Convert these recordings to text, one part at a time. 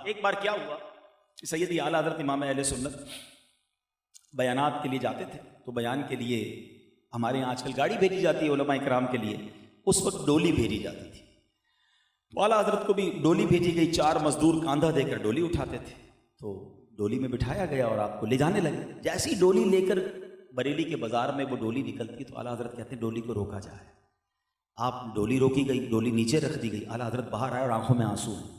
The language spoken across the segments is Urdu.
ایک بار کیا ہوا کہ سیدی اعلیٰ حضرت امام اہل سنت بیانات کے لیے جاتے تھے، تو بیان کے لیے ہمارے یہاں آج کل گاڑی بھیجی جاتی ہے علماء کرام کے لیے، اس وقت ڈولی بھیجی جاتی تھی۔ تو اعلیٰ حضرت کو بھی ڈولی بھیجی گئی، 4 مزدور کاندھا دے کر ڈولی اٹھاتے تھے، تو ڈولی میں بٹھایا گیا اور آپ کو لے جانے لگے۔ جیسی ڈولی لے کر بریلی کے بازار میں وہ ڈولی نکلتی تو اعلیٰ حضرت کہتے ہیں ڈولی کو روکا جائے۔ آپ ڈولی روکی گئی، ڈولی نیچے رکھ دی گئی، اعلیٰ حضرت باہر آئے اور آنکھوں میں آنسو ہیں۔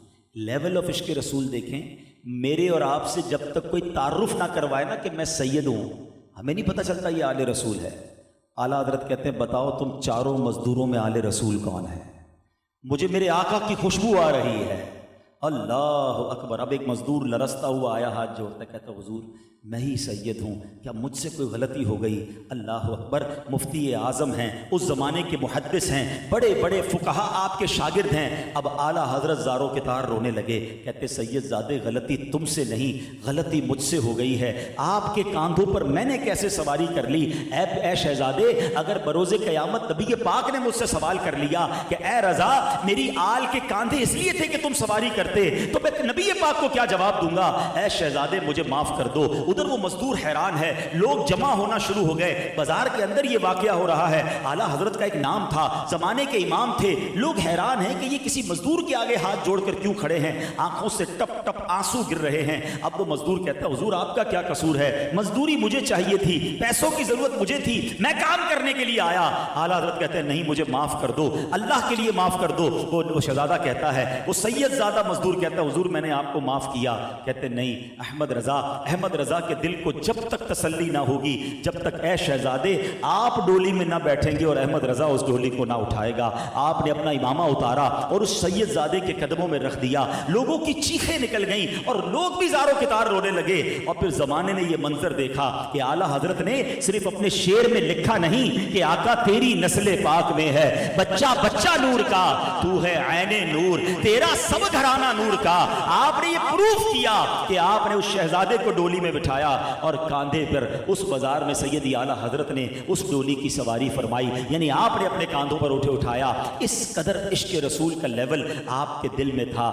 لیول آف عشق رسول دیکھیں، میرے اور آپ سے جب تک کوئی تعارف نہ کروائے نا کہ میں سید ہوں، ہمیں نہیں پتہ چلتا یہ آل رسول ہے۔ اعلیٰ حضرت کہتے ہیں بتاؤ تم 4 مزدوروں میں آل رسول کون ہے؟ مجھے میرے آقا کی خوشبو آ رہی ہے۔ اللہ اکبر۔ اب ایک مزدور لرزتا ہوا آیا، ہاتھ جوڑتا کہتا حضور میں ہی سید ہوں، کیا مجھ سے کوئی غلطی ہو گئی؟ اللہ اکبر۔ مفتی اعظم ہیں، اس زمانے کے محدث ہیں، بڑے بڑے فقہا آپ کے شاگرد ہیں۔ اب اعلیٰ حضرت زاروں کے تار رونے لگے، کہتے سید زادے غلطی تم سے نہیں، غلطی مجھ سے ہو گئی ہے۔ آپ کے کاندھوں پر میں نے کیسے سواری کر لی؟ اے شہزادے، اگر بروز قیامت نبی پاک نے مجھ سے سوال کر لیا کہ اے رضا میری آل کے کاندھے اس لیے تھے کہ تم سواری کرتے، تو میں نبی پاک کو کیا جواب دوں گا؟ اے شہزادے مجھے معاف کر دو۔ ادھر وہ مزدور حیران ہے، لوگ جمع ہونا شروع ہو گئے، بازار کے اندر یہ واقعہ ہو رہا ہے۔ اعلیٰ حضرت کا ایک نام تھا، زمانے کے امام تھے، لوگ حیران ہیں کہ یہ کسی مزدور کے آگے ہاتھ جوڑ کر کیوں کھڑے ہیں، آنکھوں سے ٹپ ٹپ آنسو گر رہے ہیں۔ اب وہ مزدور کہتا ہے حضور آپ کا کیا قصور ہے؟ مزدوری مجھے چاہیے تھی، پیسوں کی ضرورت مجھے تھی، میں کام کرنے کے لیے آیا۔ اعلیٰ حضرت کہتے ہیں نہیں مجھے معاف کر دو، اللہ کے لیے معاف کر دو۔ وہ شہزادہ کہتا ہے، وہ سید زادہ مزدور کہتا ہے حضور میں نے آپ کو معاف کیا۔ کہتے نہیں احمد رضا کے دل کو جب تک تسلی نہ ہوگی، جب تک اے شہزادے آپ ڈولی میں نہ بیٹھیں گے اور احمد رضا اس ڈولی کو نہ اٹھائے گا۔ آپ نے اپنا امامہ اتارا اور اس سید زادے کے قدموں میں رکھ دیا، لوگوں کی چیخیں نکل گئیں اور لوگ بھی زاروں کے تار رونے لگے۔ اور پھر زمانے نے یہ منظر دیکھا کہ اعلیٰ حضرت نے صرف اپنے شعر میں لکھا نہیں کہ آقا تیری نسل پاک میں ہے بچہ بچہ نور کا، تو ہے عین نور، تیرا سب گھرانہ نور کا۔ آپ نے یہ پروف کیا کہ آپ نے اس شہزادے کو ڈولی میں بٹھایا اور کاندھے پر اس بازار میں سیدی اعلیٰ حضرت نے اس ڈولی کی سواری فرمائی، یعنی آپ نے اپنے کاندھوں پر اٹھایا۔ اس قدر عشق رسول کا لیول آپ کے دل میں تھا۔